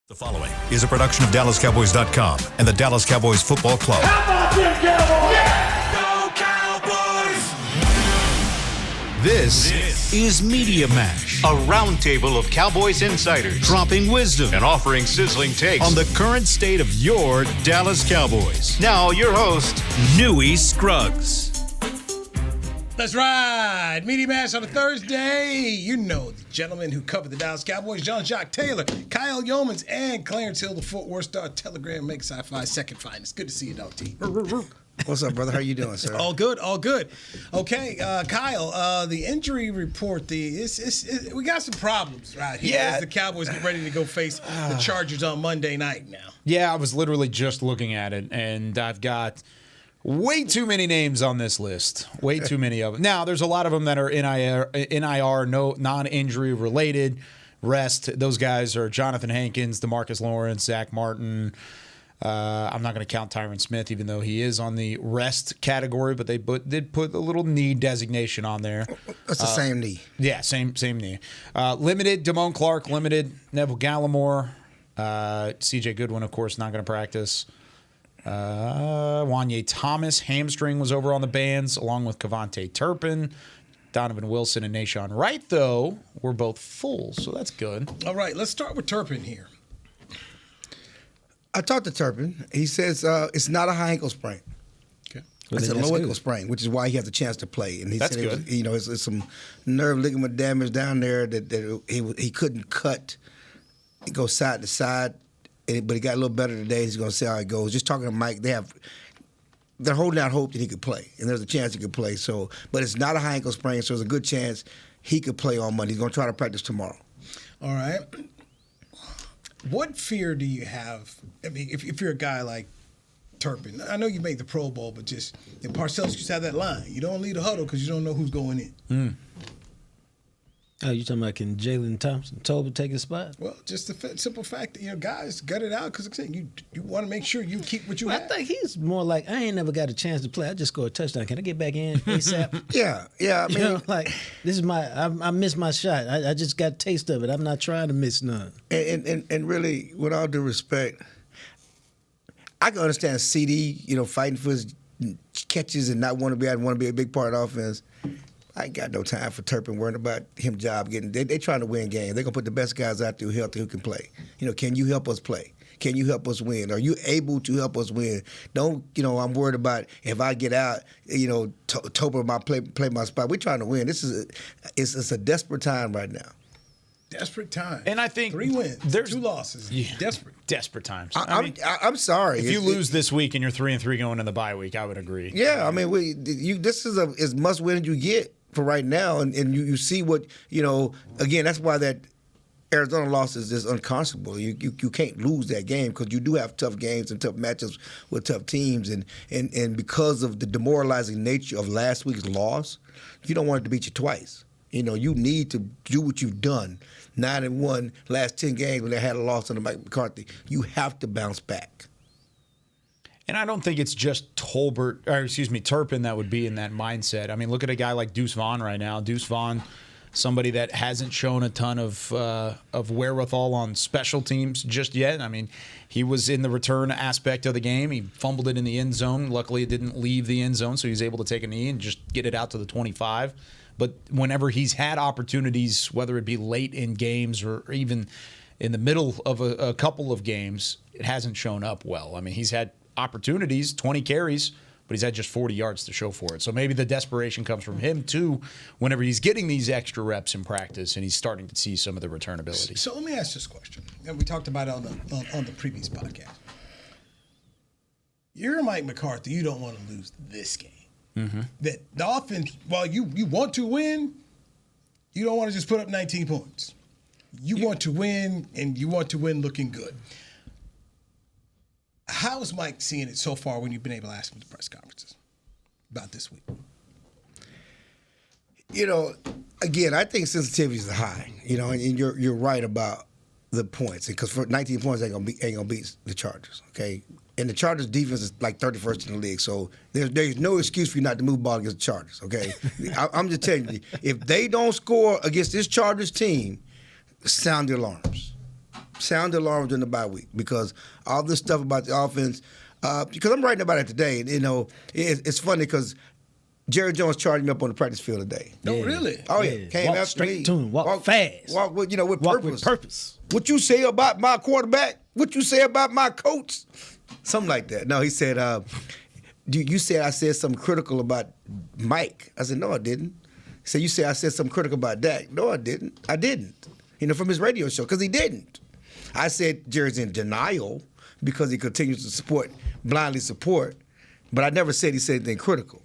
The following is a production of DallasCowboys.com and the Dallas Cowboys Football Club. How about them Cowboys? Yeah! Go Cowboys! This is Media Mash, a roundtable of Cowboys insiders dropping wisdom and offering sizzling takes on the current state of your Dallas Cowboys. Now, your host, Newy Scruggs. Let's ride. Media Mash on a Thursday. You know the gentlemen who cover the Dallas Cowboys, Jean-Jacques Taylor, Kyle Yeomans, and Clarence Hill, the Fort Worth Star Telegram, make sci-fi second finest. Good to see you, Dog T. What's up, brother? How you doing, sir? All good, all good. Okay, Kyle, the injury report, we got some problems right here as the Cowboys get ready to go face the Chargers on Monday night now. Yeah, I was literally just looking at it, and I've got way too many names on this list. Way too many of them. Now, there's a lot of them that are NIR, no non-injury related, rest. Those guys are Jonathan Hankins, DeMarcus Lawrence, Zach Martin. I'm not going to count Tyron Smith, even though he is on the rest category, but they did put a little knee designation on there. That's the same knee. Yeah, same knee. Limited, Damone Clark, limited. Neville Gallimore. CJ Goodwin, of course, not going to practice. Wanye Thomas, hamstring, was over on the bands, along with Kevontae Turpin. Donovan Wilson and Nashawn Wright, though, were both full, so that's good. All right, let's start with Turpin here. I talked to Turpin. He says it's not a high ankle sprain. Okay. It's a low ankle sprain, which is why he has a chance to play. And he That's said, good. It's some nerve ligament damage down there that he couldn't cut. It goes side to side, but he got a little better today. He's going to see how it goes. Just talking to Mike, they're holding out hope that he could play, and there's a chance he could play. So, but it's not a high ankle sprain, so there's a good chance he could play on Monday. He's going to try to practice tomorrow. All right. What fear do you have? I mean, if you're a guy like Turpin, I know you make the Pro Bowl, but just Parcells used to have that line: you don't lead a huddle because you don't know who's going in. Oh, you talking about can Jalen Tolbert take his spot? Well, just the simple fact that guys gut it out because you want to make sure you keep what you have. I think he's more like, I ain't never got a chance to play. I just scored a touchdown. Can I get back in ASAP? Yeah. I mean, this is I missed my shot. I just got a taste of it. I'm not trying to miss none. And really, with all due respect, I can understand CD, fighting for his catches and not want to be a big part of the offense. I ain't got no time for Turpin worrying about him job getting. They trying to win games. They're gonna put the best guys out there who can play. Can you help us play? Can you help us win? Are you able to help us win? Don't I'm worried about if I get out. Tober might play my spot. We're trying to win. It's a desperate time right now. Desperate time. And I think 3 wins, there's 2 losses. Desperate times. I'm sorry. If you lose this week and you're 3-3 going in the bye week, I would agree. Yeah, I mean, this is as must win as you get for right now, and you see what Again, that's why that Arizona loss is just unconscionable. You can't lose that game because you do have tough games and tough matchups with tough teams, and because of the demoralizing nature of last week's loss, you don't want it to beat you twice. You need to do what you've done. 9-1 last 10 games when they had a loss under Mike McCarthy. You have to bounce back. And I don't think it's just Turpin that would be in that mindset. I mean, look at a guy like Deuce Vaughn right now. Deuce Vaughn, somebody that hasn't shown a ton of wherewithal on special teams just yet. I mean, he was in the return aspect of the game. He fumbled it in the end zone. Luckily, it didn't leave the end zone, so he was able to take a knee and just get it out to the 25. But whenever he's had opportunities, whether it be late in games or even in the middle of a couple of games, it hasn't shown up well. I mean, he's had opportunities, 20 carries, but he's had just 40 yards to show for it. So maybe the desperation comes from him, too, whenever he's getting these extra reps in practice and he's starting to see some of the returnability. So let me ask this question. And we talked about it on the previous podcast. You're Mike McCarthy. You don't want to lose this game. Mm-hmm. That the offense, while you want to win, you don't want to just put up 19 points. You want to win, and you want to win looking good. How is Mike seeing it so far when you've been able to ask him at the press conferences about this week? Again, I think sensitivities are high. And you're right about the points because for 19 points ain't gonna beat the Chargers. Okay. And the Chargers' defense is like 31st in the league, so there's no excuse for you not to move the ball against the Chargers, okay? I'm just telling you, if they don't score against this Chargers team, sound the alarms. sound the alarms during the bye week because all this stuff about the offense. Because I'm writing about it today. You know, it's funny because Jerry Jones charged me up on the practice field today. No, really? Oh yeah, came Walk after straight me. to him. Walk fast. Walk with with Walk purpose. with purpose. What you say about my quarterback? What you say about my coach? Something like that. No, he said, you said I said something critical about Mike. I said, no, I didn't. He said, you said I said something critical about Dak. No, I didn't. I didn't. You know, from his radio show, because he didn't. I said Jerry's in denial because he continues to blindly support, but I never said he said anything critical.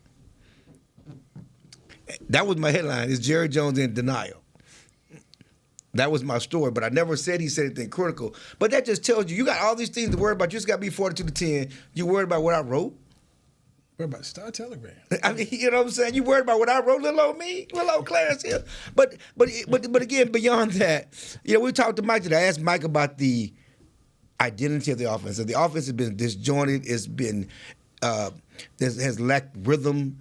That was my headline, is Jerry Jones in denial. That was my story, but I never said he said anything critical. But that just tells you got all these things to worry about. You just got to be 42-10. You worried about what I wrote? What about Star Telegram? I mean, you know what I'm saying? You worried about what I wrote, little old me, little old Clarence here. But again, beyond that, you know, we talked to Mike today. I asked Mike about the identity of the offense. So the offense has been disjointed. It's been has lacked rhythm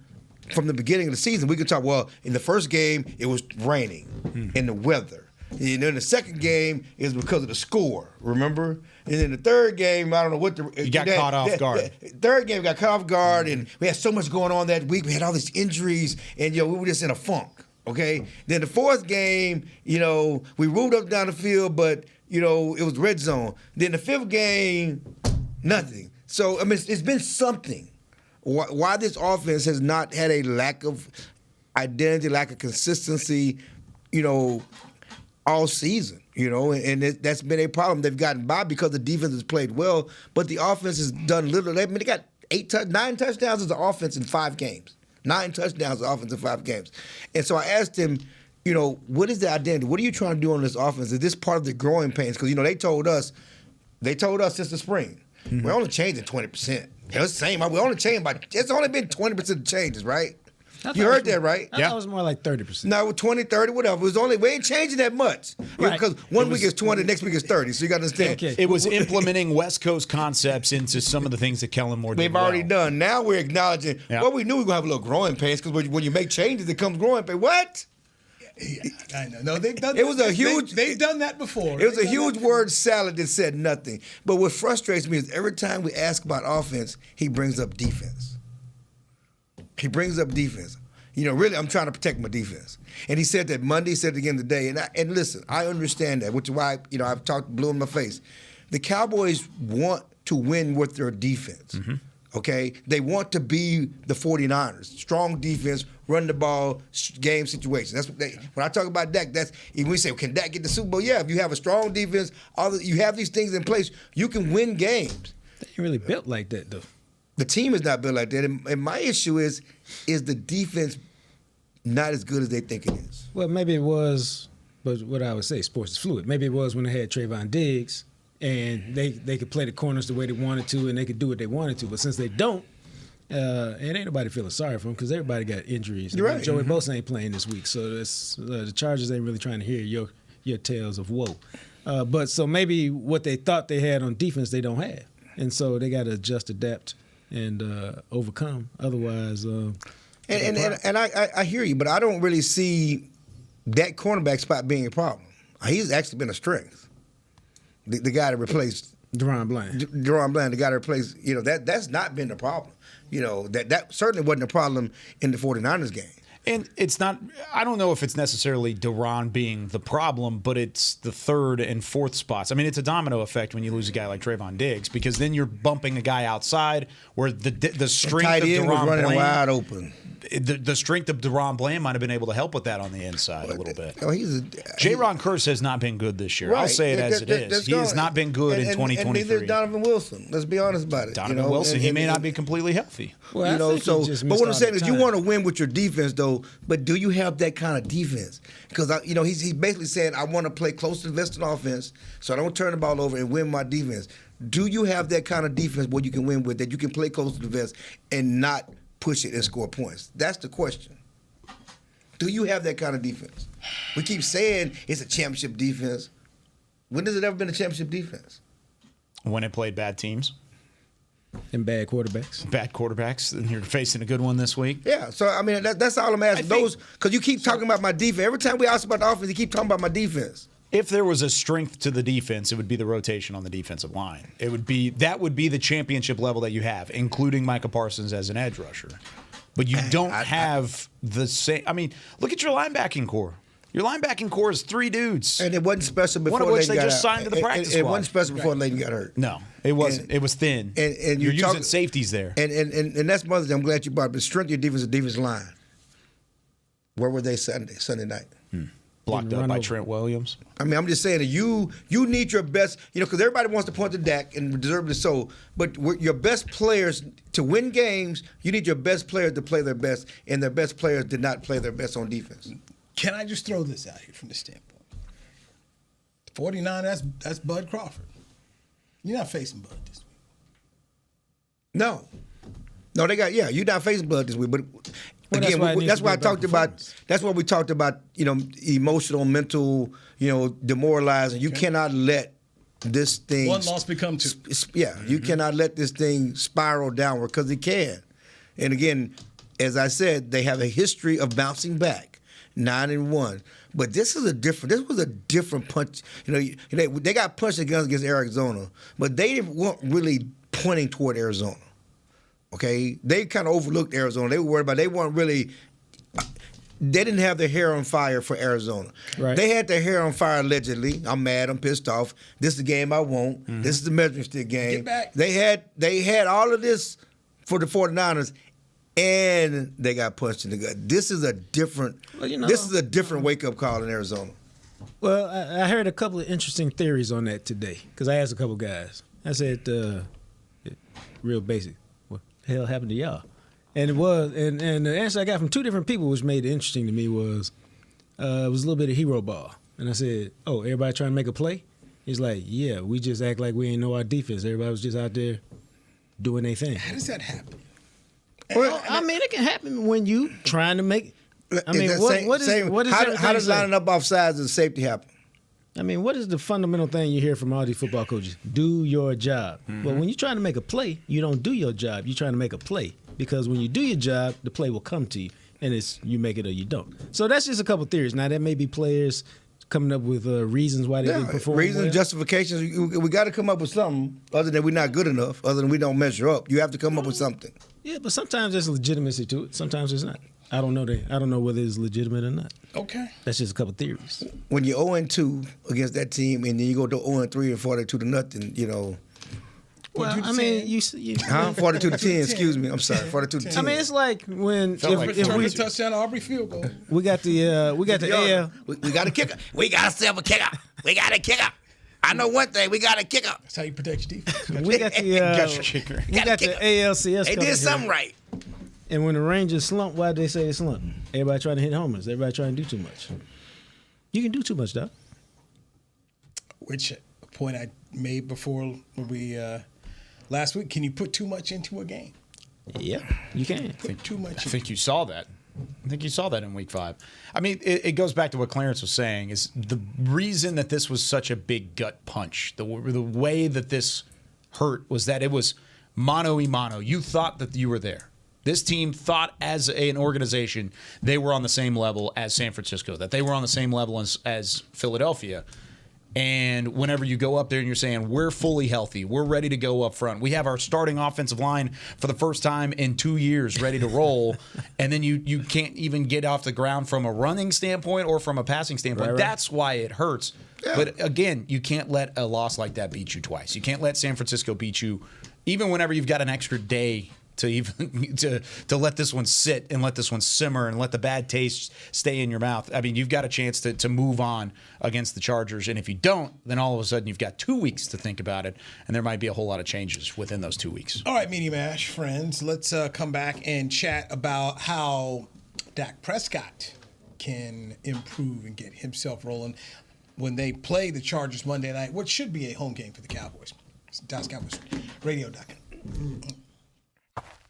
from the beginning of the season. We could talk. Well, in the first game, it was raining and the weather. And then the second game is because of the score, remember? And then the third game, I don't know what you got caught off guard. Third game got caught off guard, and we had so much going on that week. We had all these injuries, and we were just in a funk. Okay. Then the fourth game, we moved up down the field, but it was red zone. Then the fifth game, nothing. So I mean, it's been something. Why this offense has not had a lack of identity, lack of consistency, all season, and that's been a problem. They've gotten by because the defense has played well, but the offense has done little. They got 9 touchdowns as an offense in 5 games. 9 touchdowns as an offense in 5 games. And so I asked him, what is the identity? What are you trying to do on this offense? Is this part of the growing pains? Because, they told us since the spring, we're only changing 20%. It's the same. We only changed it's only been 20% of changes, right? You heard that, right? I thought it was more like 30%. No, 20, 30, whatever. We ain't changing that much. Right. Because one week is 20, next week is 30. So you got to understand. Okay. It was implementing West Coast concepts into some of the things that Kellen Moore did. They've already done. Now we're acknowledging, we knew we were going to have a little growing pains because when you make changes, it comes growing pains. What? Yeah, I know. No, they've done. It was a huge. They've done that before. It was a huge word salad that said nothing. But what frustrates me is every time we ask about offense, he brings up defense. Really, I'm trying to protect my defense. And he said that Monday, he said it again today. And listen, I understand that, which is why, I've talked blue in my face. The Cowboys want to win with their defense, okay? They want to be the 49ers. Strong defense, run the ball, game situation. That's what when I talk about Dak, when we say, can Dak get the Super Bowl? Yeah, if you have a strong defense, you have these things in place, you can win games. They ain't really built like that, though. The team is not built like that. And my issue is the defense not as good as they think it is? Well, maybe it was, but what I would say, sports is fluid. Maybe it was when they had Trayvon Diggs, and they could play the corners the way they wanted to, and they could do what they wanted to. But since they don't, and ain't nobody feeling sorry for them because everybody got injuries. You're right. Joey Bosa ain't playing this week, so the Chargers ain't really trying to hear your tales of woe. But so maybe what they thought they had on defense, they don't have. And so they got to adjust, adapt, and overcome. Otherwise, And I hear you, but I don't really see that cornerback spot being a problem. He's actually been a strength. The guy that replaced Deron Bland, the guy that replaced, that's not been the problem. That certainly wasn't a problem in the 49ers game. And it's not, I don't know if it's necessarily Deron being the problem, but it's the third and fourth spots. I mean, it's a domino effect when you lose a guy like Trayvon Diggs because then you're bumping a guy outside where the strength of Deron Deron running Bland, wide open. The strength of Deron Bland might have been able to help with that on the inside a little bit. Oh, J-Ron Curse has not been good this year. Right. I'll say it as it is. He has not been good in 2023. And neither is Donovan Wilson. Let's be honest about it. Donovan Wilson, he may not be completely healthy. Well, but what I'm saying is you want to win with your defense, though, but do you have that kind of defense? Because, he's basically saying, I want to play close to the vest on offense so I don't turn the ball over and win my defense. Do you have that kind of defense where you can win with, that you can play close to the vest and not push it and score points? That's the question. Do you have that kind of defense? We keep saying it's a championship defense. When has it ever been a championship defense? When it played bad teams. And bad quarterbacks. Bad quarterbacks, and you're facing a good one this week. Yeah, so I mean that's all I'm asking. Because you keep talking about my defense. Every time we ask about the offense, you keep talking about my defense. If there was a strength to the defense, it would be the rotation on the defensive line. That would be the championship level that you have, including Micah Parsons as an edge rusher. But you don't have the same. I mean, look at your linebacking core. Your linebacking core is 3 dudes. And it wasn't special before one of which Leighton they got just out. signed to the practice squad. It wasn't special before Leighton got hurt. No, it wasn't. It was thin. And you're using safeties there. And that's one thing I'm glad you brought up. The strength of your defensive line. Where were they Sunday night? Blocked up by Trent Williams. I mean, I'm just saying that you need your best, because everybody wants to point to Dak and deservedly so, but your best players, to win games, you need your best players to play their best, and their best players did not play their best on defense. Can I just throw this out here from this standpoint? 49, that's Bud Crawford. You're not facing Bud this week. No, you're not facing Bud this week, but Well, again, that's why I talked about. performance. That's why we talked about. Emotional, mental. Demoralizing. You cannot let this thing. One loss become 2. You cannot let this thing spiral downward because it can. And again, as I said, they have a history of bouncing back, 9-1. But this was a different punch. They got punched against Arizona, but they weren't really pointing toward Arizona. Okay, they kind of overlooked Arizona. They were worried about. They didn't have their hair on fire for Arizona. Right. They had their hair on fire allegedly. I'm mad. I'm pissed off. This is the game I want. Mm-hmm. This is the measuring stick game. Get back. They had all of this for the 49ers, and they got punched in the gut. This is a different. This is a different wake up call in Arizona. Well, I heard a couple of interesting theories on that today because I asked a couple guys. I said, real basic. What the hell happened to y'all? And it was, and the answer I got from 2 different people, which made it interesting to me, was it was a little bit of hero ball. And I said, "Oh, everybody trying to make a play?" He's like, "Yeah, we just act like we ain't know our defense. Everybody was just out there doing their thing." How does that happen? Well, I mean, it can happen when you trying to make. I mean, what is how does lining up off sides of safety happen? I mean, what is the fundamental thing you hear from all these football coaches? Do your job. Mm-hmm. Well, when you're trying to make a play, you don't do your job. You're trying to make a play. Because when you do your job, the play will come to you, and it's you make it or you don't. So that's just a couple theories. Now, there may be players coming up with reasons why they didn't perform reasons, well. Justifications. We got to come up with something other than we're not good enough, other than we don't measure up. You have to come up with something. Yeah, but sometimes there's legitimacy to it. Sometimes there's not. I don't know whether it's legitimate or not. Okay. That's just a couple theories. When you're 0-2 against that team, and then you go to 0-3 and 42-0, Well, I mean, you 42-10. Excuse me. I'm sorry. 42-10. I mean, it's like when if we touchdown Aubrey field goal. We got the AL. We got a kicker. We got ourselves a kicker. We got a kicker. I know one thing. We got a kicker. That's how you protect your defense. We got the kicker. We got the ALCS. They did something right. And when the Rangers slump, why'd they say they slump? Everybody trying to hit homers. Everybody trying to do too much. You can do too much, Doc. Which point I made before we last week. Can you put too much into a game? Yeah, you can. Put too much. I think you saw that. I think you saw that in week 5. I mean, it goes back to what Clarence was saying, is the reason that this was such a big gut punch, the way that this hurt was that it was mano-a-mano. You thought that you were there. This team thought as an organization they were on the same level as San Francisco, that they were on the same level as Philadelphia. And whenever you go up there and you're saying, we're fully healthy, we're ready to go up front, we have our starting offensive line for the first time in 2 years ready to roll, and then you can't even get off the ground from a running standpoint or from a passing standpoint. Right. That's why it hurts. Yeah. But again, you can't let a loss like that beat you twice. You can't let San Francisco beat you, even whenever you've got an extra day to let this one sit and let this one simmer and let the bad taste stay in your mouth. I mean, you've got a chance to move on against the Chargers, and if you don't, then all of a sudden you've got 2 weeks to think about it, and there might be a whole lot of changes within those 2 weeks. All right, Media Mash friends, let's come back and chat about how Dak Prescott can improve and get himself rolling when they play the Chargers Monday night, what should be a home game for the Cowboys. It's DallasCowboysRadio.com.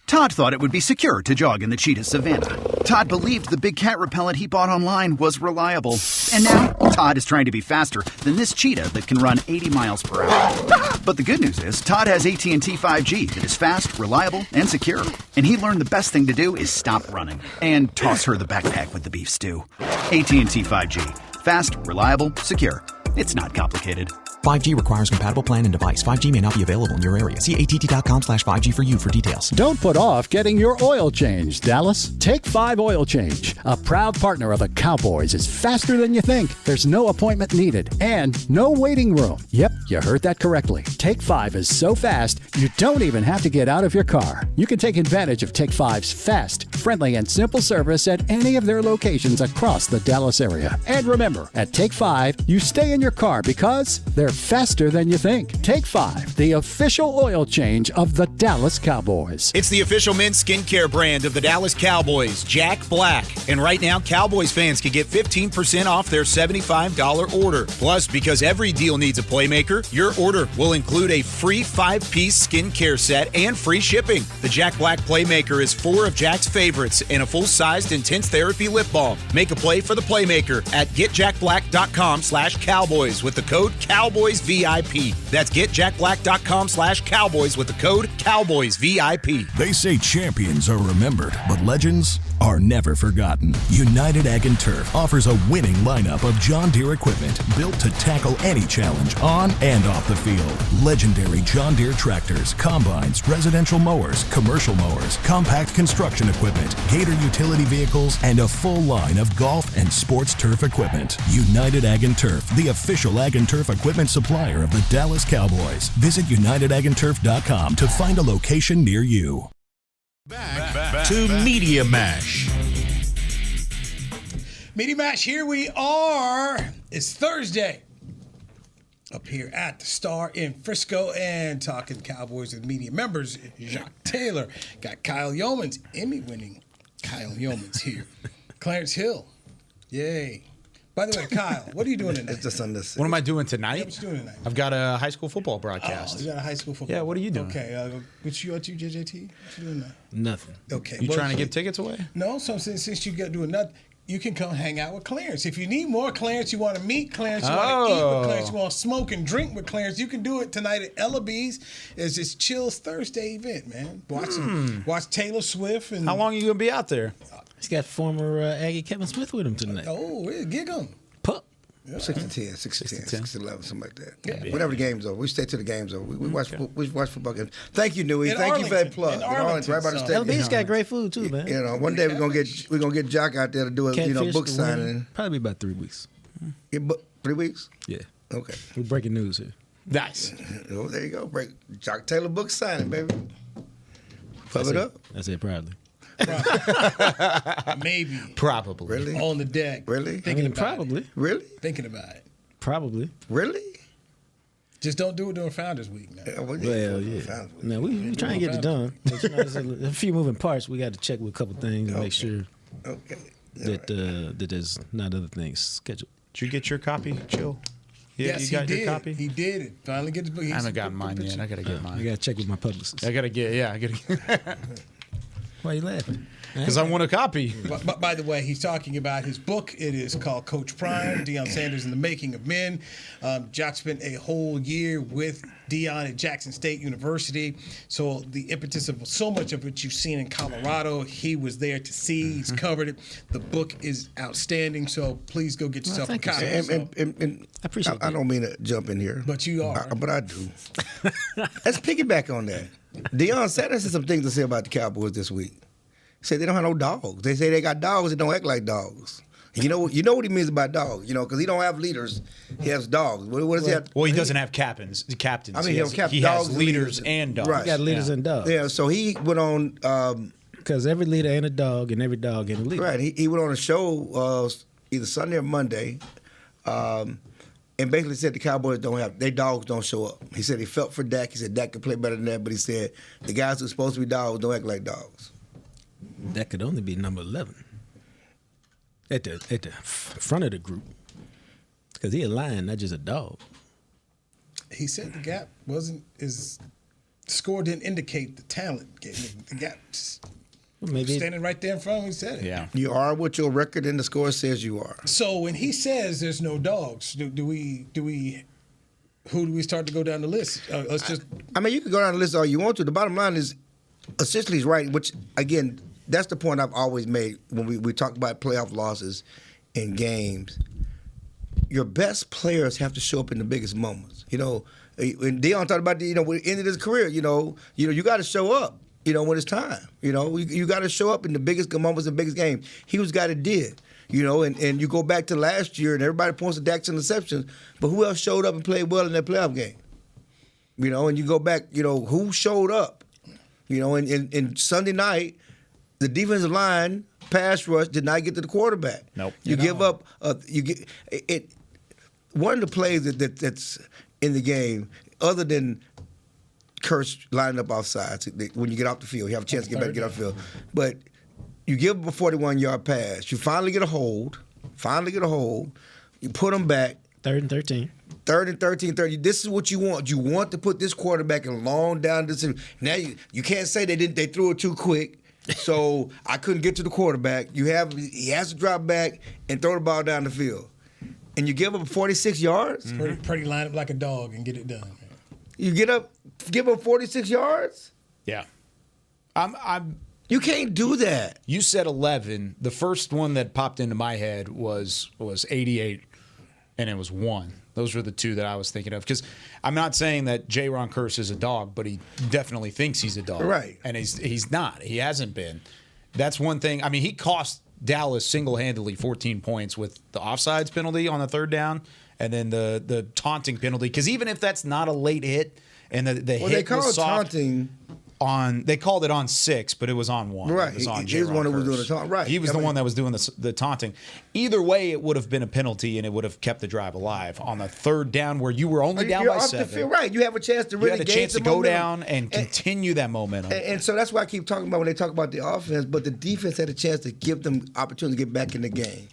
Todd thought it would be secure to jog in the cheetah savanna. Todd believed the big cat repellent he bought online was reliable. And now, Todd is trying to be faster than this cheetah that can run 80 miles per hour. But the good news is, Todd has AT&T 5G that is fast, reliable, and secure. And he learned the best thing to do is stop running and toss her the backpack with the beef stew. AT&T 5G. Fast, reliable, secure. It's not complicated. 5G requires compatible plan and device. 5G may not be available in your area. See att.com/5G for you for details. Don't put off getting your oil changed, Dallas. Take 5 Oil Change, a proud partner of the Cowboys, is faster than you think. There's no appointment needed and no waiting room. Yep, you heard that correctly. Take 5 is so fast, you don't even have to get out of your car. You can take advantage of Take 5's fast, friendly, and simple service at any of their locations across the Dallas area. And remember, at Take 5, you stay in your car because they're faster than you think. Take 5, the official oil change of the Dallas Cowboys. It's the official men's skincare brand of the Dallas Cowboys, Jack Black. And right now, Cowboys fans can get 15% off their $75 order. Plus, because every deal needs a playmaker, your order will include a free 5-piece skincare set and free shipping. The Jack Black Playmaker is 4 of Jack's favorites and a full-sized intense therapy lip balm. Make a play for the Playmaker at getjackblack.com/Cowboys with the code CowboysVIP. That's getjackblack.com/Cowboys with the code CowboysVIP. They say champions are remembered, but legends are never forgotten. United Ag and Turf offers a winning lineup of John Deere equipment built to tackle any challenge on and off the field. Legendary John Deere tractors, combines, residential mowers, commercial mowers, compact construction equipment, Gator utility vehicles, and a full line of golf and sports turf equipment. United Ag and Turf, the official Ag and Turf equipment supplier of the Dallas Cowboys. Visit unitedagandturf.com to find a location near you. Back to Media Mash. Media Mash, here we are. It's Thursday. Up here at the Star in Frisco and talking Cowboys with media members. Jacques Taylor. Got Kyle Yeomans, Emmy-winning Kyle Yeomans here. Clarence Hill. Yay. By the way, Kyle, what are you doing tonight? It's just on this. What am I doing tonight? Yeah, what you doing tonight? I've got a high school football broadcast. Oh, you got a high school football. Yeah, what are you doing? Okay, what you JJT? What you doing now? Nothing. Okay. You trying to give tickets away? No, so since you got doing nothing, you can come hang out with Clarence. If you need more Clarence, you want to meet Clarence, you want to eat with Clarence, you want to smoke and drink with Clarence, you can do it tonight at Ellaby's. It's this Chills Thursday event, man. Watch Taylor Swift. And How long are you going to be out there? He's got former Aggie Kevin Smith with him tonight. Oh, gig 'em. Pup. 6 to 10, 6 to 10, 6 to 11, something like that. Yeah. Whatever the game's over. We stay to the game's over. We watch football games. Thank you, Newey. In Thank you for that Arlington. plug. In Arlington, right by the so- stadium. LB's got great food too, man. You know, one day we're gonna get Jock out there to do a Catfish, book the signing. wing. Probably about 3 weeks. 3 weeks? Yeah. Okay. We're breaking news here. Nice. Oh, there you go. Break Jock Taylor book signing, baby. Pub it up. I said proudly. Maybe. Probably. Really? On the deck. Really? Thinking about probably. it. Really? Thinking about it. Probably. Really? Just don't do it during Founders Week now. Well, yeah. Now we try and get it done. But, there's a few moving parts. We got to check with a couple things and make sure Okay. that there's not other things scheduled. Did you get your copy, Chill? Yeah, Yes, you got he did. your copy? He did it. Finally get his book. I haven't gotten mine yet. I got to get I mine. got to check with my publicist. I got to get. Why are you laughing? Because I want a copy. But by the way, he's talking about his book. It is called Coach Prime, Deion Sanders and the Making of Men. Jock spent a whole year with Deion at Jackson State University. So the impetus of so much of what you've seen in Colorado, he was there to see. He's covered it. The book is outstanding. So please go get yourself a copy. And I appreciate I don't mean to jump in here. But you are. But I do. Let's piggyback on that. Deion Sanders has some things to say about the Cowboys this week. He said they don't have no dogs. They say they got dogs that don't act like dogs. You know what he means about dogs, because he don't have leaders. He has dogs. What does he have? Well, he doesn't have captains. I mean, he has leaders and dogs. Right. He got leaders and dogs. Yeah, so he went on. Because every leader ain't a dog, and every dog ain't a leader. Right. He went on a show either Sunday or Monday, and basically said the Cowboys their dogs don't show up. He said he felt for Dak. He said Dak could play better than that, but he said the guys who're supposed to be dogs don't act like dogs. That could only be number 11 at the front of the group, because he a lion, not just a dog. He said the gap wasn't his score didn't indicate the talent. The gap Maybe standing right there in front of him, he said it. Yeah. You are what your record and the score says you are. So when he says there's no dogs, do we who do we start to go down the list? Let's just. I mean, you can go down the list all you want to. The bottom line is, essentially, he's right. Which again, that's the point I've always made when we talk about playoff losses in games. your best players have to show up in the biggest moments. You know, when Deion talked about, when it ended his career, you got to show up, when it's time. You got to show up in the biggest moments and biggest games. He was the guy that did. And you go back to last year, and everybody points to Dak's interceptions, but who else showed up and played well in that playoff game? And you go back, who showed up? And Sunday night, the defensive line pass rush did not get to the quarterback. Nope. You give up. You get it. One of the plays that's in the game, other than Kurtz lining up offsides, when you get off the field, you have a chance to get back and get off the field. But you give up a 41-yard pass. You finally get a hold. You put them back. 3rd and 13. 3rd and 13, 30. This is what you want. You want to put this quarterback in long down distance. Now you can't say they threw it too quick, so I couldn't get to the quarterback. He has to drop back and throw the ball down the field. And you give up 46 yards? Pretty line up like a dog and get it done. You give up 46 yards? Yeah. You can't do that. You said 11. The first one that popped into my head was 88, and it was 1. Those were the two that I was thinking of. Because I'm not saying that J-Ron Curse is a dog, but he definitely thinks he's a dog. Right. And he's not. He hasn't been. That's one thing. I mean, he cost Dallas single-handedly 14 points with the offsides penalty on the 3rd down and then the taunting penalty. Because even if that's not a late hit and the hit they call was it soft, taunting. They called it on 6, but it was on 1. Right. It was on He was the one who was doing the taunt. taunt. Right. He was the one that was doing the taunting. Either way, it would have been a penalty, and it would have kept the drive alive. On the 3rd down, where you were only down You're by off 7, the field, right? You have a chance to really you had a chance to go down and continue that momentum. And so that's why I keep talking about when they talk about the offense, but the defense had a chance to give them opportunity to get back in the game.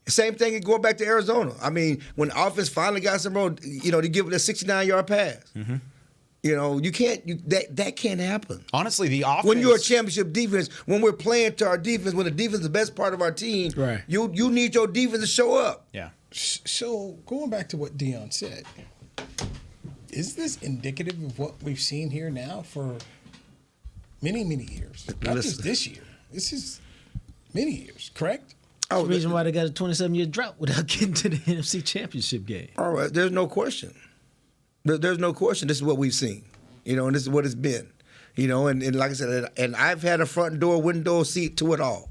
Same thing going back to Arizona. I mean, when the offense finally got some road, they give it a 69-yard pass. Mm-hmm. You can't. That can't happen. Honestly, the offense. When you're a championship defense, when we're playing to our defense, when the defense is the best part of our team, right. You need your defense to show up. Yeah. So going back to what Deion said, is this indicative of what we've seen here now for many, many years? Not just this year. This is many years, correct? That's the reason why they got a 27-year drought without getting to the NFC Championship game. All right, there's no question. There's no question. This is what we've seen, and this is what it's been, and like I said, and I've had a front door, window seat to it all.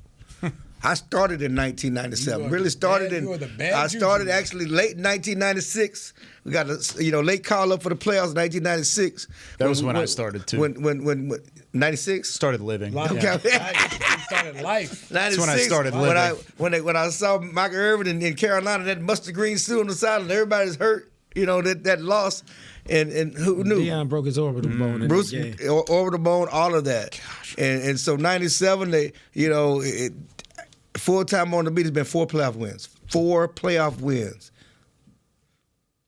I started in 1997. Really started I started actually late 1996. We got a late call up for the playoffs in 1996. That was when I started too. When 96 started living. Okay. Started life. 96. That's when I started living. When I saw Michael Irvin in Carolina, that mustard green suit on the side, and everybody's hurt. That loss, and who knew? Deion broke his orbital bone. In Bruce, the game. orbital bone, all of that. And so 97, they, full time on the beat has been 4 playoff wins. 4 playoff wins.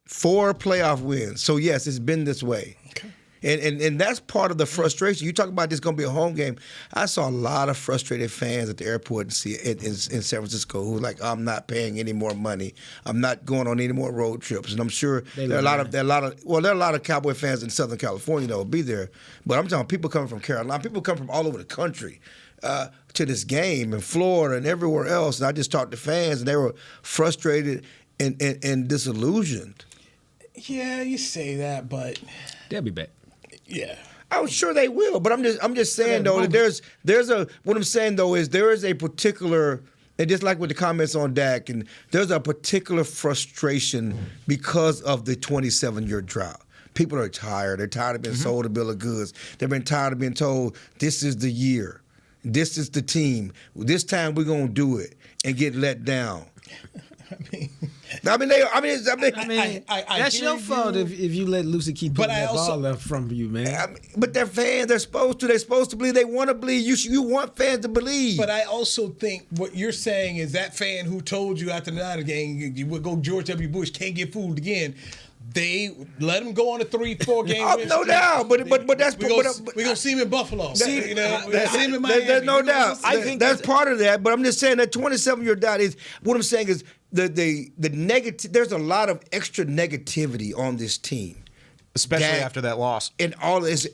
4 playoff wins. So yes, it's been this way. Okay. And that's part of the frustration. You talk about this going to be a home game. I saw a lot of frustrated fans at the airport in San Francisco who were like, I'm not paying any more money. I'm not going on any more road trips. And I'm sure there are a lot of Cowboy fans in Southern California that will be there. But I'm talking people coming from Carolina. People come from all over the country to this game in Florida and everywhere else. And I just talked to fans, and they were frustrated and disillusioned. Yeah, you say that, but they'll be back. Yeah, I'm sure they will, but I'm just saying though that what I'm saying though is there is a particular, and just like with the comments on Dak, and there's a particular frustration because of the 27-year drought. People are tired. They're tired of being sold a bill of goods. They've been tired of being told this is the year, this is the team. This time we're gonna do it, and get let down. That's your fault if you let Lucy keep putting that ball left from you, man. But they're fans. They're supposed to believe. They want to believe. You want fans to believe. But I also think what you're saying is that fan who told you after the Niners game, you would go George W. Bush, can't get fooled again. They let him go on a 3-4 game win. No doubt, but that's we're gonna see him in Buffalo. See him in Miami. There's no doubt. I think that's part of that. But I'm just saying that 27-year drought is what I'm saying is the negative. There's a lot of extra negativity on this team, especially after that loss. And all is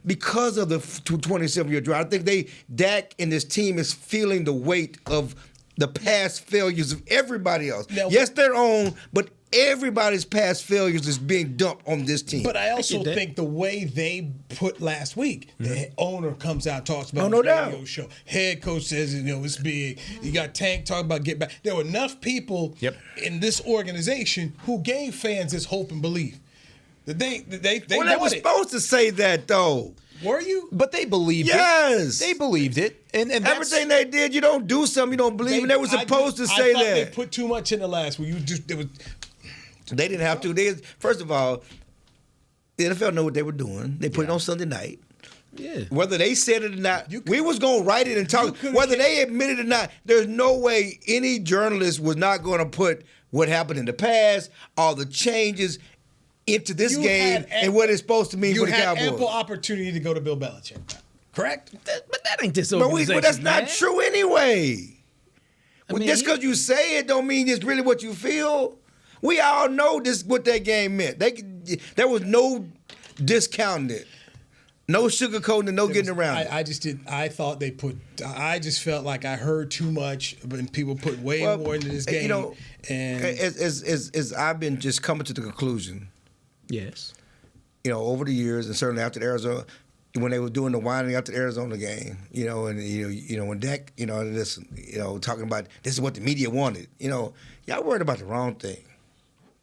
because of the 27-year drought. I think Dak and his team is feeling the weight of the past failures of everybody else. Now, yes, their own, but everybody's past failures is being dumped on this team. But I also think the way they put last week, the owner comes out and talks about no the radio doubt. show. Head coach says, it's big. You got Tank talking about get back. There were enough people in this organization who gave fans this hope and belief. That they were supposed to say that, though. Were you? But they believed it. Yes. They believed it. And everything they did, you don't do something you don't believe in. They were supposed to say I thought that. They put too much in the last week. They didn't have to. First of all, the NFL knew what they were doing. They put it on Sunday night. Yeah. Whether they said it or not, we was going to write it and talk. Whether they admitted it or not, there's no way any journalist was not going to put what happened in the past, all the changes into this game and what it's supposed to mean for the Cowboys. You had ample opportunity to go to Bill Belichick. Correct? But that ain't this organization, But that's not true anyway. mean, Just because you say it don't mean it's really what you feel. We all know what that game meant. There was no discounting it. No sugarcoating and no getting around it. I thought they put. I just felt like I heard too much, and people put way more into this game. And as I've been just coming to the conclusion. Yes. Over the years, and certainly after the Arizona, when they were doing the winding after the Arizona game, and when Dak, talking about this is what the media wanted, y'all worried about the wrong thing.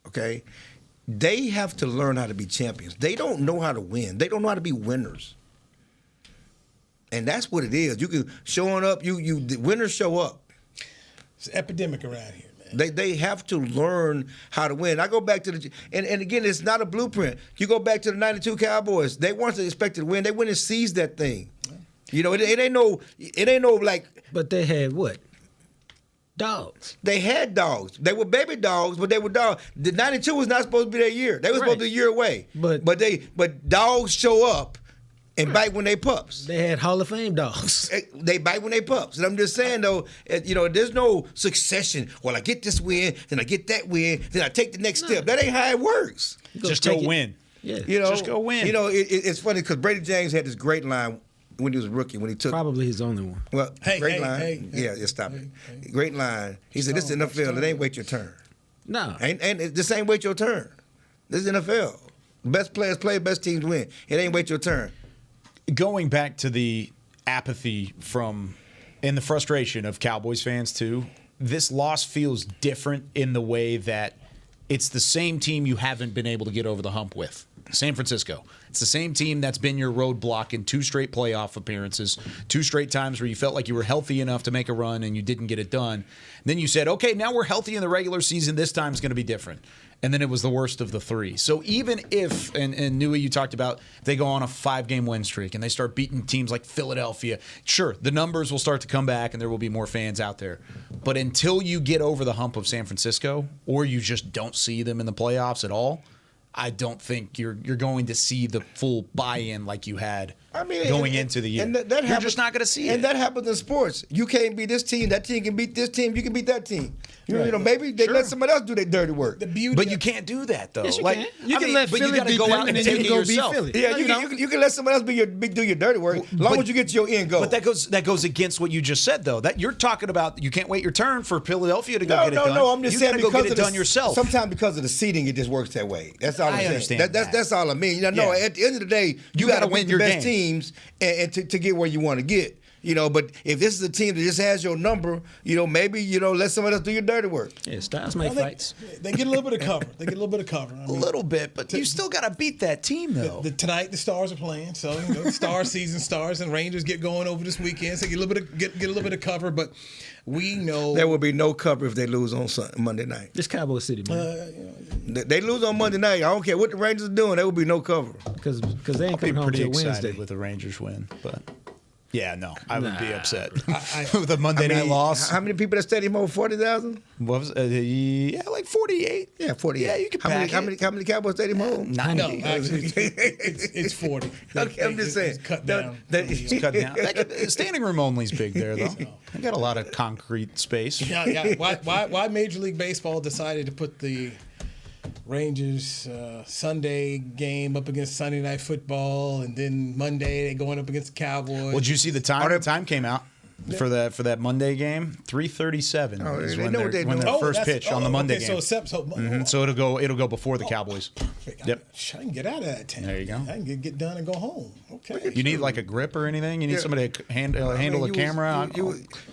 Okay. They have to learn how to be champions. They don't know how to win. They don't know how to be winners. And that's what it is. You can showing up. The winners show up. It's an epidemic around here, man. They have to learn how to win. I go back to and again, it's not a blueprint. You go back to the '92 Cowboys. They weren't expected to win. They went and seized that thing. It ain't no like. But they had what? Dogs. They had dogs. They were baby dogs, but they were dogs. The '92 was not supposed to be their year. They were supposed to be a year away. But dogs show up and bite when they pups. They had Hall of Fame dogs. They bite when they pups. And I'm just saying though, there's no succession. Well, I get this win, then I get that win, then I take the next step. That ain't how it works. Just go win. Yeah. Just go win. It's funny because Brady James had this great line when he was a rookie, when he took probably his only one. Well, great line. Stop it. Great line. He said, "This is NFL. It ain't wait your turn. No, this ain't wait your turn. This is NFL. Best players play, best teams win. It ain't wait your turn." Going back to the apathy and the frustration of Cowboys fans too, this loss feels different in the way that it's the same team you haven't been able to get over the hump with. San Francisco. It's the same team that's been your roadblock in 2 straight playoff appearances, 2 straight times where you felt like you were healthy enough to make a run and you didn't get it done. And then you said, okay, now we're healthy in the regular season. This time's going to be different. And then it was the worst of the 3. So even if, and Newey, you talked about, they go on a 5-game win streak and they start beating teams like Philadelphia, sure, the numbers will start to come back and there will be more fans out there. But until you get over the hump of San Francisco or you just don't see them in the playoffs at all, I don't think you're going to see the full buy-in like you had going into the year. And that you're happens, just not going to see it. And that happens in sports. You can't beat this team. That team can beat this team. You can beat that team. Maybe they let somebody else do their dirty work. But you can't do that, though. Yes, you can. You can let Philly gotta beat go them out and and then take you it go beat yourself. Philly. Yeah, you can let somebody else do your dirty work as long as you get to your end goal. But that goes against what you just said, though. That you're talking about you can't wait your turn for Philadelphia to go get it done. No, I'm just saying you gotta because go get it done yourself. Sometimes because of the seating, it just works that way. That's all I'm saying. Understand that's all I mean. At the end of the day, you got to win your best teams and to get where you want to get. But if this is a team that just has your number, maybe let somebody else do your dirty work. Yeah, styles make fights. They get a little bit of cover. A little bit, but you still got to beat that team, though. Tonight the Stars are playing, so Star season starts, and Rangers get going over this weekend, so get a little bit of cover. But we know there will be no cover if they lose on Monday night. This Cowboy City, man. They lose on Monday night. I don't care what the Rangers are doing. There will be no cover because they ain't coming home pretty till excited Wednesday with the Rangers win, but. Yeah, no, I would be upset with a Monday night loss. How many people at Stadium over 40,000? What was like 48. Yeah, 48. Yeah, you can how many Cowboys Stadium home? 90. No, actually, it's 40. Okay, I'm just saying. It's cut down. It's cut down. Standing room only is big there, though. They got a lot of concrete space. Yeah. Why Major League Baseball decided to put the Rangers Sunday game up against Sunday Night Football, and then Monday they going up against the Cowboys. Well, did you see the time? The time came out. for that Monday game. 3:37 is when their first pitch on the Monday game. So it'll go before the Cowboys. Yep. I can get out of that tent. There you go. I can get done and go home. Okay. You need like a grip or anything? You need somebody to handle a camera?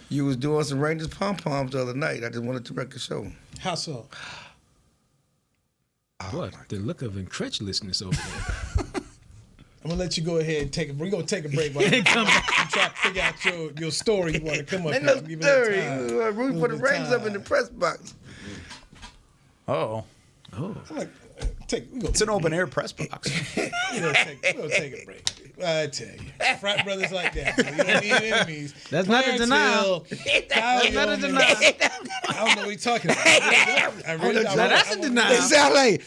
You was doing some Rangers pom-poms the other night. I just wanted to wreck the show. How so? What? The look of incredulousness over there. I'm gonna let you go ahead and take a. We're gonna take a break while you try to figure out your story. You want to come up? Ain't no story. Rooting for the Rangers up in the press box. Oh. I'm like, it's an open air press box. We're gonna take a break. I tell you, frat brothers like that. You don't need enemies. That's not a denial. That's not a denial. I don't know what he's talking about. That's a denial.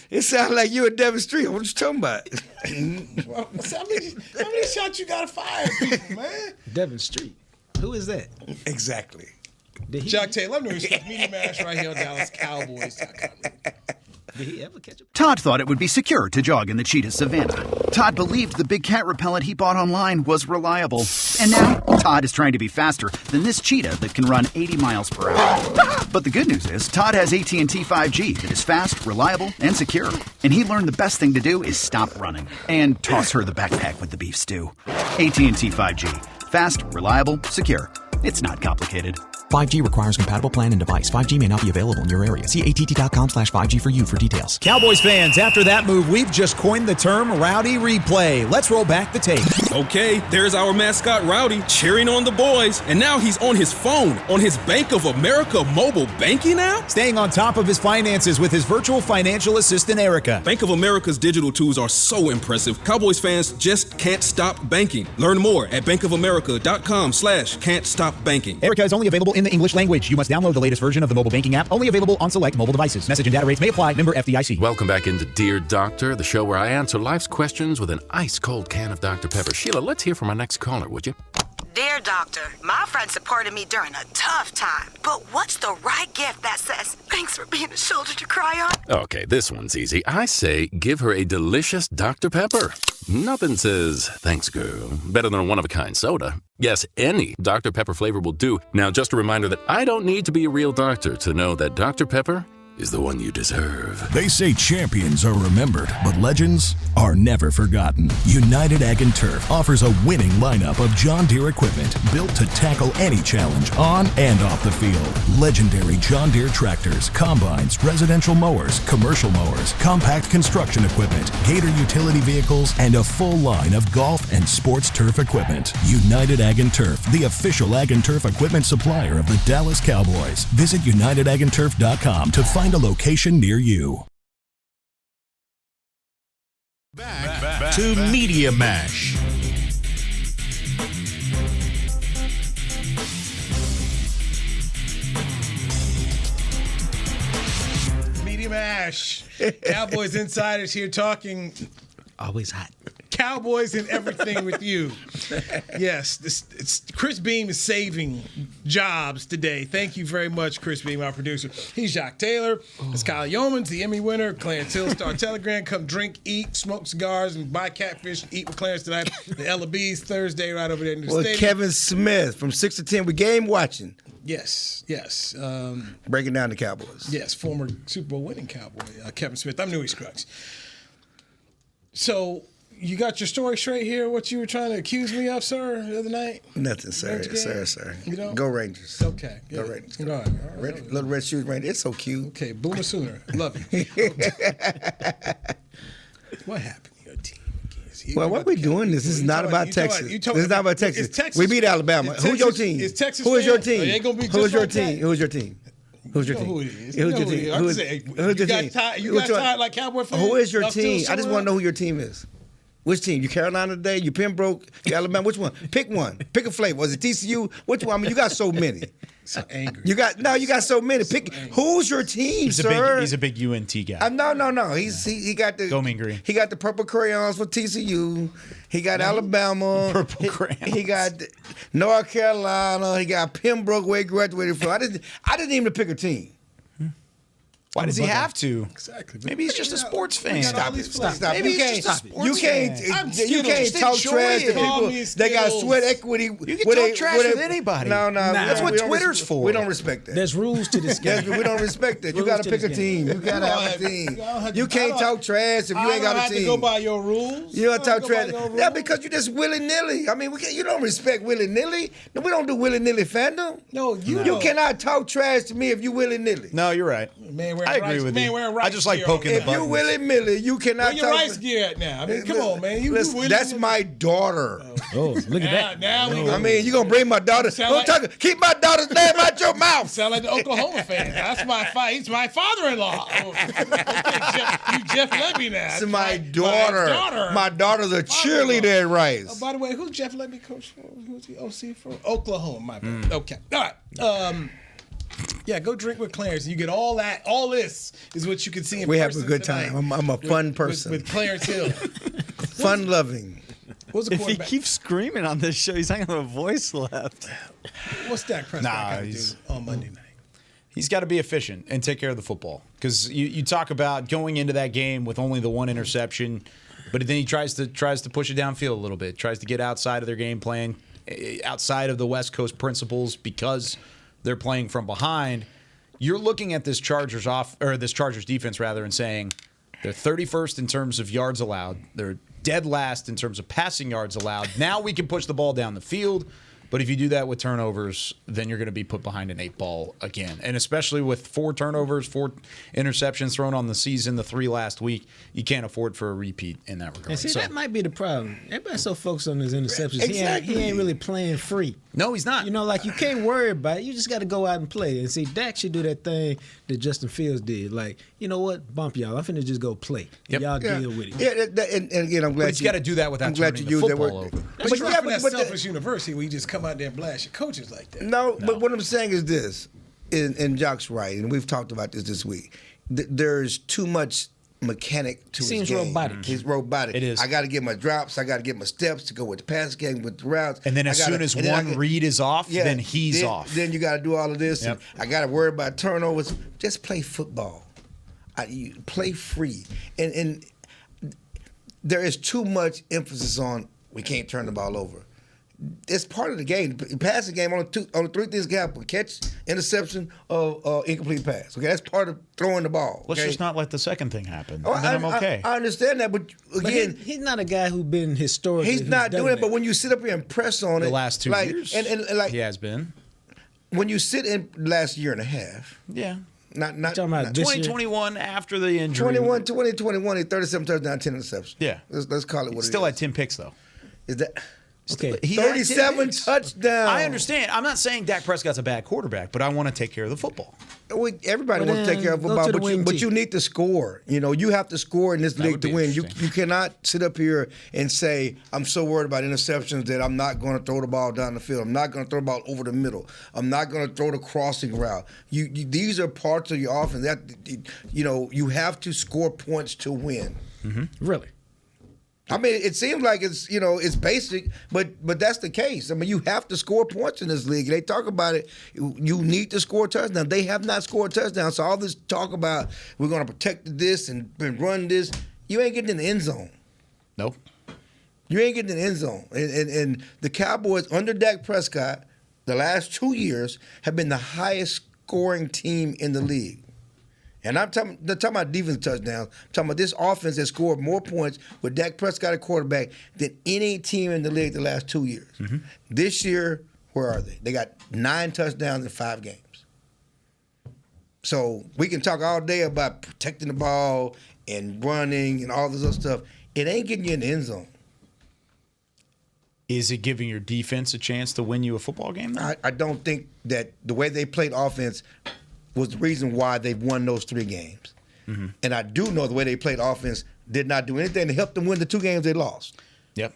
It sounds like you at Devon Street. What you talking about? How many shots you gotta fire, people, man? Devon Street. Who is that? Exactly. Jock Taylor, I'm new stuff. Media Mash right here on DallasCowboys.com. Did he ever catch a... Todd thought it would be secure to jog in the cheetah savanna. Todd believed the big cat repellent he bought online was reliable. And now, Todd is trying to be faster than this cheetah that can run 80 miles per hour. But the good news is, Todd has AT&T 5G that is fast, reliable, and secure. And he learned the best thing to do is stop running and toss her the backpack with the beef stew. AT&T 5G. Fast, reliable, secure. It's not complicated. 5G requires compatible plan and device. 5G may not be available in your area. See att.com/5G for you for details. Cowboys fans, after that move, we've just coined the term Rowdy Replay. Let's roll back the tape. Okay, there's our mascot Rowdy cheering on the boys. And now he's on his phone, on his Bank of America mobile banking app? Staying on top of his finances with his virtual financial assistant, Erica. Bank of America's digital tools are so impressive. Cowboys fans just can't stop banking. Learn more at bankofamerica.com/can't-stop-banking. Erica is only available in the English language. You must download the latest version of the mobile banking app, only available on select mobile devices. Message and data rates may apply. Member FDIC. Welcome back into Dear Doctor, the show where I answer life's questions with an ice-cold can of Dr. Pepper. Sheila, let's hear from our next caller, would you? Dear Doctor, my friend supported me during a tough time, but what's the right gift that says, thanks for being a shoulder to cry on? Okay, this one's easy. I say give her a delicious Dr. Pepper. Nothing says, thanks, girl, better than a one-of-a-kind soda. Yes, any Dr. Pepper flavor will do. Now, just a reminder that I don't need to be a real doctor to know that Dr. Pepper is the one you deserve. They say champions are remembered, but legends are never forgotten. United Ag and Turf offers a winning lineup of John Deere equipment built to tackle any challenge on and off the field. Legendary John Deere tractors, combines, residential mowers, commercial mowers, compact construction equipment, Gator utility vehicles, and a full line of golf and sports turf equipment. United Ag and Turf, the official Ag and Turf equipment supplier of the Dallas Cowboys. Visit UnitedAgAndTurf.com to find a location near you. Back to Media Mash. Media Mash. Cowboys insiders here talking. Always hot. Cowboys and everything with you. Yes, it's Chris Beam is saving jobs today. Thank you very much, Chris Beam, our producer. He's Jock Taylor. It's Kyle Yeomans, the Emmy winner. Clarence Hill, Star Telegram. Come drink, eat, smoke cigars, and buy catfish and eat with Clarence tonight. The Ella B's Thursday right over there in the stadium. Kevin Smith from 6 to 10 with game watching. Yes. Breaking down the Cowboys. Yes, former Super Bowl winning Cowboy, Kevin Smith. I'm Newey Scruggs. So, you got your story straight here, what you were trying to accuse me of, sir, the other night? Nothing, sir. Sir. You know? Go Rangers. Okay. Go Rangers. All right. Little red shoes Rangers. It's so cute. Okay, Boomer Sooner. Love you. What happened to your team? Well, what we doing this? This is not about Texas. This is not about Texas. Texas. We beat Alabama. Who's your team? Is Texas? Who is your team? Who's your team? Who's your team? Who's your team? Who it is? Who's your team? Who's your team? You got tired like Cowboy fans? Who is your team? I just want to know who your team is. Which team? You Carolina today? You Pembroke? You Alabama? Which one? Pick one. Pick a flavor. Was it TCU? Which one? I mean, you got so many. So angry. You got so many. Pick who's your team, sir? He's a big UNT guy. No. He got the Go Mean Green. He got the purple crayons for TCU. He got Alabama. Purple crayons. He got North Carolina. He got Pembroke, where he graduated from. I didn't even pick a team. Why does he have to? Exactly. Maybe he's just a sports fan. Stop. Maybe he's just a sports fan. You can't talk trash to people. They got sweat equity. You can talk trash with anybody. No. That's what Twitter's for. We don't respect that. There's rules to this game. We don't respect that. You got to pick a team. You got to have a team. You can't talk trash if you ain't got a team. You go by your rules. You don't talk trash. Yeah, because you just willy-nilly. I mean, you don't respect willy-nilly. No, we don't do willy-nilly fandom. No, you cannot talk trash to me if you willy-nilly. No, you're right. I agree with you. I just like poking the buttons. If you willy-nilly, you cannot Where your rice gear at now? I mean, come on, man. Listen, that's my daughter. Oh, look at that. Now we go. I mean, you going to bring my daughter. Keep my daughter's name out your mouth. Sound like the Oklahoma fan. That's my fight. He's my father-in-law. You Jeff Levy now. It's my daughter. My daughter's a cheerleader at Rice. Oh, by the way, who's Jeff Levy coach for? Who's he OC for? Oklahoma, my bad. Okay. All right. Yeah, go drink with Clarence. You get all that. All this is what you can see in We person have a good tonight time. I'm a fun person. With Clarence Hill. Fun-loving. If he keeps screaming on this show, he's not going to have a voice left. What's Dak Prescott got to do on Monday night? He's got to be efficient and take care of the football. Because you talk about going into that game with only the one interception, but then he tries to push it downfield a little bit, tries to get outside of their game plan, outside of the West Coast principles because they're playing from behind. You're looking at this Chargers defense rather and saying they're 31st in terms of yards allowed. They're dead last in terms of passing yards allowed. Now we can push the ball down the field. But if you do that with turnovers, then you're going to be put behind an 8 ball again. And especially with 4 turnovers, 4 interceptions thrown on the season, the 3 last week, you can't afford for a repeat in that regard. And see, that might be the problem. Everybody's so focused on his interceptions. Exactly. He ain't really playing free. No, he's not. You know, like you can't worry about it. You just got to go out and play. And see, Dak should do that thing that Justin Fields did. Like, you know what? Bump y'all. I'm finna just go play. Yep. Y'all deal with it. Yeah, and again, I'm glad he's got to do that without turning the football over. But you're from that selfish university where you just come out there and blast your coaches like that. No, but what I'm saying is this, and Jock's right, and we've talked about this week. There's too much mechanic to his game. Seems robotic. He's robotic. It is. I got to get my drops. I got to get my steps to go with the pass game, with the routes. And then as soon as one read is off, then he's off. Then you got to do all of this. Yep. And I got to worry about turnovers. Just play football. You play free. And there is too much emphasis on we can't turn the ball over. It's part of the game. The passing game on the 3 things happen: catch, interception, or incomplete pass. Okay, that's part of throwing the ball. Let's okay? just not let the second thing happen. Oh, And then I'm okay. I understand that, but again, he's not a guy who's been historically. he's not doing it. But when you sit up here and press on it, the last 2 years, and like he has been. when you sit in last year and a half, Yeah. not talking about this year? 2021 after the injury. 2021, he 37 touchdowns, 10 interceptions. Yeah. Let's call it what Still it had is. 10 picks, though. Is that Okay. He had 10 37 picks. touchdowns? I understand. I'm not saying Dak Prescott's a bad quarterback, but I want to take care of the football. Everybody Well, wants to take care of go football, to the but win you team. need to score. You know, you have to score in this That league would to be win. You interesting. cannot sit up here and say, I'm so worried about interceptions that I'm not going to throw the ball down the field. I'm not going to throw the ball over the middle. I'm not going to throw the crossing route. These are parts of your offense that, you have to score points to win. Really? I mean, it seems like it's basic, but that's the case. I mean, you have to score points in this league. They talk about it. You need to score touchdowns. They have not scored touchdowns. So all this talk about we're going to protect this and run this, you ain't getting in the end zone. Nope. You ain't getting in the end zone. And the Cowboys under Dak Prescott, the last 2 years, have been the highest scoring team in the league. And I'm talking about defense touchdowns. I'm talking about this offense that scored more points with Dak Prescott at quarterback than any team in the league the last 2 years. This year, where are they? They got 9 touchdowns in 5 games. So we can talk all day about protecting the ball and running and all this other stuff. It ain't getting you in the end zone. Is it giving your defense a chance to win you a football game, though? I don't think that the way they played offense was the reason why they've won those 3 games. And I do know the way they played offense did not do anything to help them win the 2 games they lost. Yep.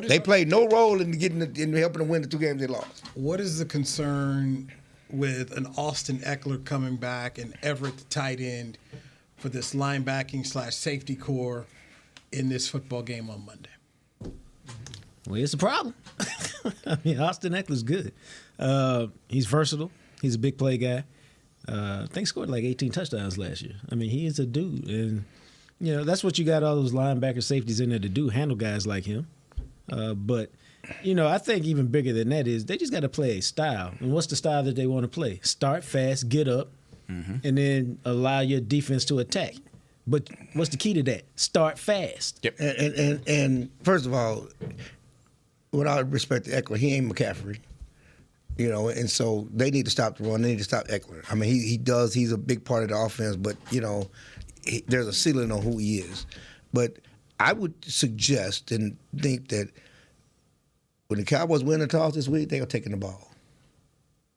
They played no role in helping them win the 2 games they lost. What is the concern with an Austin Eckler coming back and Everett the tight end for this linebacking/safety core in this football game on Monday? Well, it's a problem. I mean, Austin Eckler's good. He's versatile. He's a big play guy. I think scored like 18 touchdowns last year. I mean, he is a dude. And, that's what you got all those linebacker safeties in there to do, handle guys like him. But, I think even bigger than that is they just got to play a style. And what's the style that they want to play? Start fast, get up, and then allow your defense to attack. But what's the key to that? Start fast. Yep. And first of all, with all respect to Eckler, he ain't McCaffrey. And so they need to stop the run. They need to stop Eckler. I mean, he's a big part of the offense, but, there's a ceiling on who he is. But I would suggest and think that when the Cowboys win the toss this week, they're taking the ball.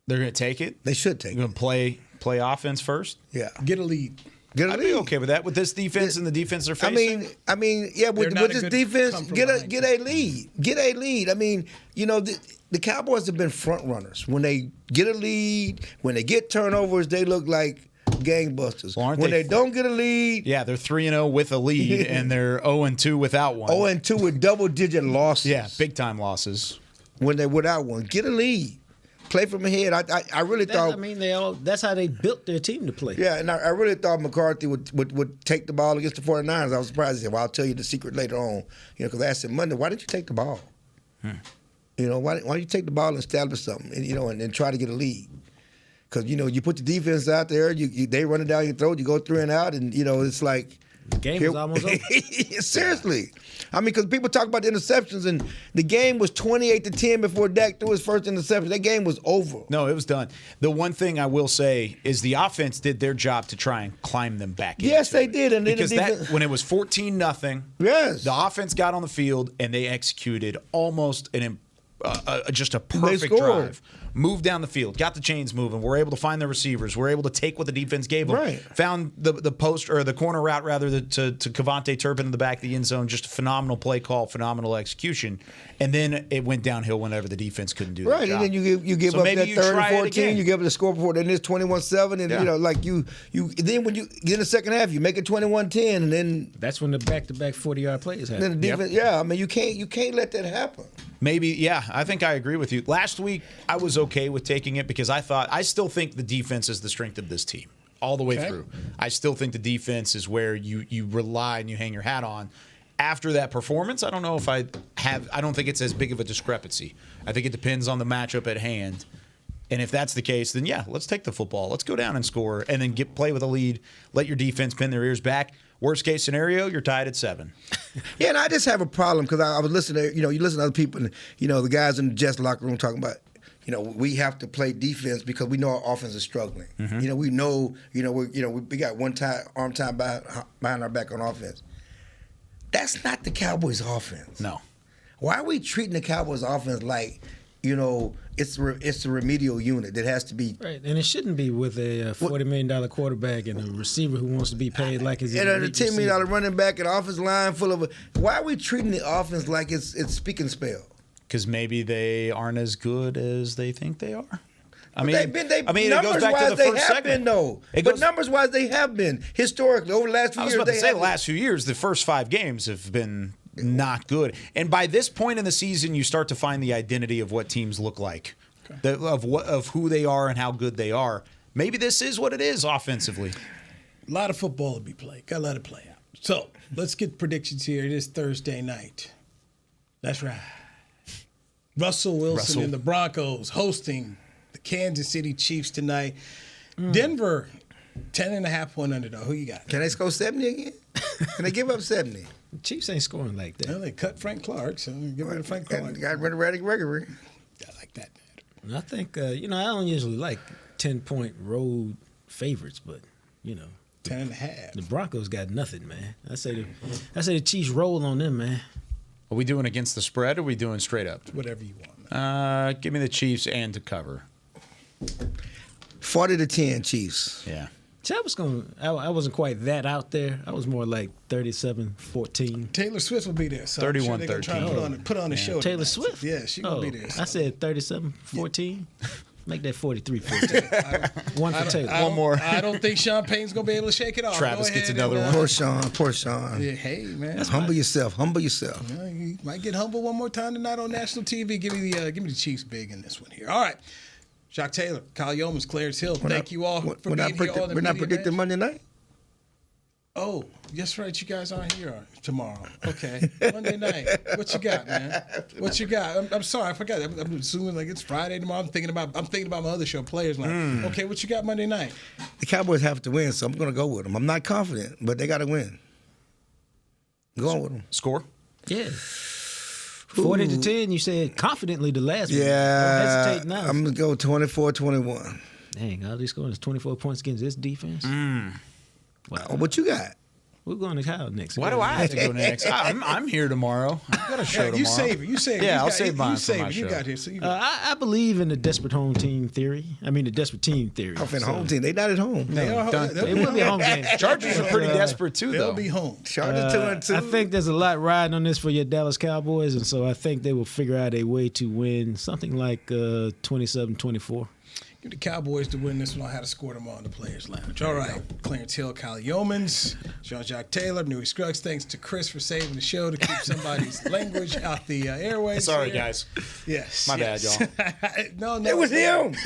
They're going to take it? They should take it. They're going to play offense first? Yeah. Get a lead. I'd be okay with that with this defense and the defense they're facing. I mean, yeah, with this defense, get a lead. Get a lead. I mean, the Cowboys have been front runners. When they get a lead, when they get turnovers, they look like gangbusters. Well, when they don't get a lead, yeah, they're 3-0 with a lead, and they're 0-2 without one. 0-2 with double-digit losses. Yeah, big time losses. When they're without one, get a lead. Play from ahead. I really thought. I mean, that's how they built their team to play. Yeah, and I really thought McCarthy would take the ball against the 49ers. I was surprised. He said, "Well, I'll tell you the secret later on." Because I asked him Monday, "Why didn't you take the ball? Why don't you take the ball and establish something? And try to get a lead? Because you put the defense out there, they run it down your throat, you go 3 and out, and it's like." The game was almost over. Seriously. I mean, because people talk about the interceptions, and the game was 28-10 before Dak threw his first interception. That game was over. No, it was done. The one thing I will say is the offense did their job to try and climb them back. Yes, they did. And because when it was 14-0, yes, the offense got on the field and they executed almost just a perfect drive. Moved down the field, got the chains moving. We're able to find the receivers. We're able to take what the defense gave them. Right. Found the post or the corner route rather to Kevontae Turpin in the back of the end zone. Just a phenomenal play call, phenomenal execution, and then it went downhill whenever the defense couldn't do that. Right, and then you give up that 3rd and 14. You give up the score before. Then it's 21-7, and then when you get in the second half, you make it 21-10, and then that's when the back-to-back 40-yard plays happen. Then the defense, I mean, you can't let that happen. Maybe, yeah, I think I agree with you. Last week, I was okay with taking it because I still think the defense is the strength of this team all the way through. I still think the defense is where you rely and you hang your hat on. After that performance, I don't know if I don't think it's as big of a discrepancy. I think it depends on the matchup at hand. And if that's the case, then yeah, let's take the football. Let's go down and score and then play with a lead. Let your defense pin their ears back. Worst case scenario, you're tied at 7. Yeah, and I just have a problem because I was listening to, you listen to other people and, the guys in the Jets locker room talking about, we have to play defense because we know our offense is struggling. Mm-hmm. We know, we got one arm time behind our back on offense. That's not the Cowboys' offense. No. Why are we treating the Cowboys' offense like, it's a remedial unit that has to be right, and it shouldn't be with a $40 million quarterback and a receiver who wants to be paid like it's and a $10 million running back and offensive line full of. Why are we treating the offense like it's speak and spell? Because maybe they aren't as good as they think they are. I mean, it goes back to the first segment. Numbers-wise, they have been historically over the last few years. I was about to say the last few years, the first 5 games have been not good. And by this point in the season, you start to find the identity of what teams look like, of who they are and how good they are. Maybe this is what it is offensively. A lot of football to be played. Got to let it play out. So let's get predictions here. It is Thursday night. That's right. Russell Wilson and the Broncos hosting the Kansas City Chiefs tonight. Denver, 10.5-point underdog. Who you got? Can they score 70 again? Can they give up 70? The Chiefs ain't scoring like that. Well, they cut Frank Clark, so get rid of Frank Clark. Got rid of Randy Gregory. I like that. I think, I don't usually like 10-point road favorites, but, 10.5. The Broncos got nothing, man. I say the Chiefs roll on them, man. Are we doing against the spread or are we doing straight up? Whatever you want, man. Give me the Chiefs and to cover. 40-10 Chiefs. Yeah. See, I wasn't quite that out there. I was more like 37-14. Taylor Swift will be there. So 31-13. Put on the show. Taylor tonight. Swift? Yeah, she will be there. So. I said 37-14. Yeah. Make that 43-14. One for Taylor. One more. I don't think Sean Payton's going to be able to shake it off. Travis gets another one. Poor Sean. Yeah, hey, man. Humble yourself. You might get humble one more time tonight on national TV. Give me the Chiefs big in this one here. All right. Jacques Taylor, Kyle Yeomans, Clarence Hill. Thank you all for being here. We're not predicting Monday night? Oh, yes, right. You guys aren't here tomorrow. Okay. Monday night. What you got, man? What you got? I'm sorry, I forgot. I'm assuming like it's Friday tomorrow. I'm thinking about my other show, Players Line. Okay, what you got Monday night? The Cowboys have to win, so I'm going to go with them. I'm not confident, but they got to win. Go on with them. Score? Yeah. 40-10, you said confidently the last one. Yeah. Don't hesitate now. I'm going to go 24-21. Dang, all these scoring is 24 points against this defense. Wow. What you got? We're going to Kyle next. Why do I have to go next? I'm here tomorrow. I've got a show tomorrow. You save it. Yeah, I'll save mine for my show. You got here. So I believe in the desperate home team theory. I mean, the desperate team theory. Home team. They not at home. They will be a home game. Chargers are pretty desperate, too, though. They'll be home. Chargers 2-2. I think there's a lot riding on this for your Dallas Cowboys, and so I think they will figure out a way to win something like 27-24. Give the Cowboys to win this one. I had to score them on the Players Lounge. All right. Clarence Hill, Kyle Yeomans, Jean-Jacques Taylor, Newey Scruggs. Thanks to Chris for saving the show to keep somebody's language out the airways. Sorry, guys. Yes. My bad, y'all. No. It was him.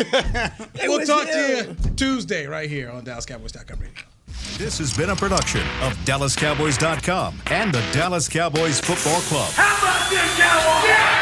We'll talk to you Tuesday right here on DallasCowboys.com radio. This has been a production of DallasCowboys.com and the Dallas Cowboys Football Club. How about this, Cowboys? Yeah!